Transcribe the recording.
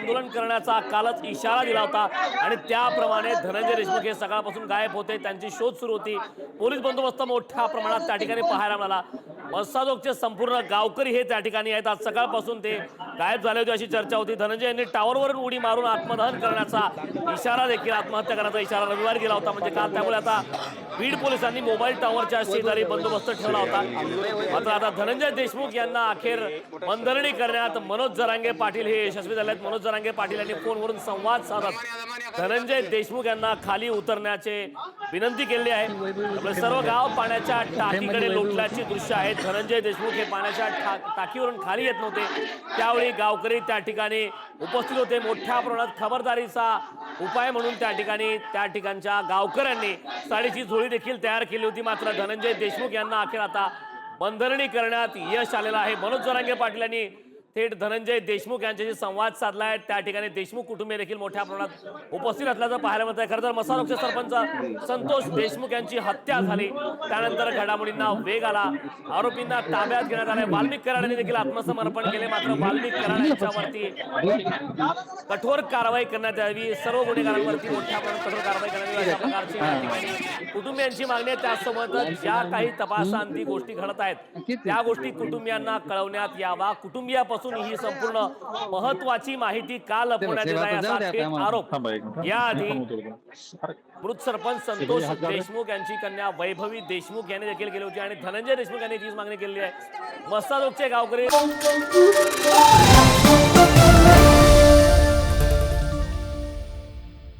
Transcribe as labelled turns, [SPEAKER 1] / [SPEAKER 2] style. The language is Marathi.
[SPEAKER 1] आंदोलन करण्याचा कालच इशारा दिला होता आणि त्याप्रमाणे धनंजय देशमुख हे सकाळपासून गायब होते, त्यांची शोध सुरू होती। पोलीस बंदोबस्त मोठ्या प्रमाणात त्या ठिकाणी पाहायला मिळाला। मस्साजोगचे संपूर्ण गावकरी हे त्या ठिकाणी आहेत। आज सकाळपासून ते गायब झाले होते अशी चर्चा होती। धनंजय यांनी टावरवरून उडी मारून आत्मदहन करण्याचा इशारा देखील, आत्महत्या करण्याचा इशारा रविवारी दिला होता म्हणजे काल। त्यामुळे आता बीड पोलिसांनी मोबाईल टॉवरच्या शेजारी बंदोबस्त ठेवला होता। मात्र आता धनंजय देशमुख यांना अखेर मनधरणी करण्यात मनोज जरांगे पाटील हे यशस्वी झाले आहेत। मनोज जरांगे पाटील यांनी फोनवरून संवाद साधत धनंजय देशमुख यांना खाली उतरण्याचे विनंती केली आहे। आपले सर्व गाव पाण्याच्या टाकीकडे लोटल्याची दृश्य आहेत। धनंजय देशमुख हे पाण्याच्या टाकीवरून खाली येत नव्हते, त्यावेळी गावकरी त्या ठिकाणी उपस्थित होते। मोठ्या प्रमाणात खबरदारीचा उपाय म्हणून त्या ठिकाणच्या गावकऱ्यांनी साडीची झोळी देखील तयार केली होती। मात्र धनंजय देशमुख यांना अखेर आता बंधनणी करण्यात यश आलेलं आहे। मनोज जरांगे पाटील यांनी थेट धनंजय देशमुख यांच्याशी संवाद साधला आहे। त्या ठिकाणी देशमुख कुटुंबीय देखील मोठ्या प्रमाणात उपस्थित असल्याचं पाहायला मिळत आहे। खरं तर मसाजोगचे सरपंच संतोष देशमुख यांची हत्या झाली, त्यानंतर घडामोडींना वेग आला, आरोपींना ताब्यात घेण्यात आले। वाल्मिक कराड यांनी देखील आत्मसमर्पण केले। मात्र वाल्मिक कराड यांच्यावरती कठोर कारवाई करण्यात यावी, सर्व गुन्हेगारांवरती मोठ्या प्रमाणात कठोर कारवाई करण्यात यावी अशा प्रकारची या ठिकाणी कुटुंबियांची मागणी आहे। त्यासोबतच ज्या काही तपासांती गोष्टी घडत आहेत त्या गोष्टी कुटुंबियांना कळवण्यात यावा। कुटुंबियापासून ही संपूर्ण महत्वाची माहिती का लपवण्यात येत आहे असा थेट आरोप याआधी मृत सरपंच संतोष देशमुख यांची कन्या वैभवी देशमुख यांनी देखील केली होती आणि धनंजय देशमुख यांनी तीच मागणी केली आहे। मस्साजोगचे गावकरी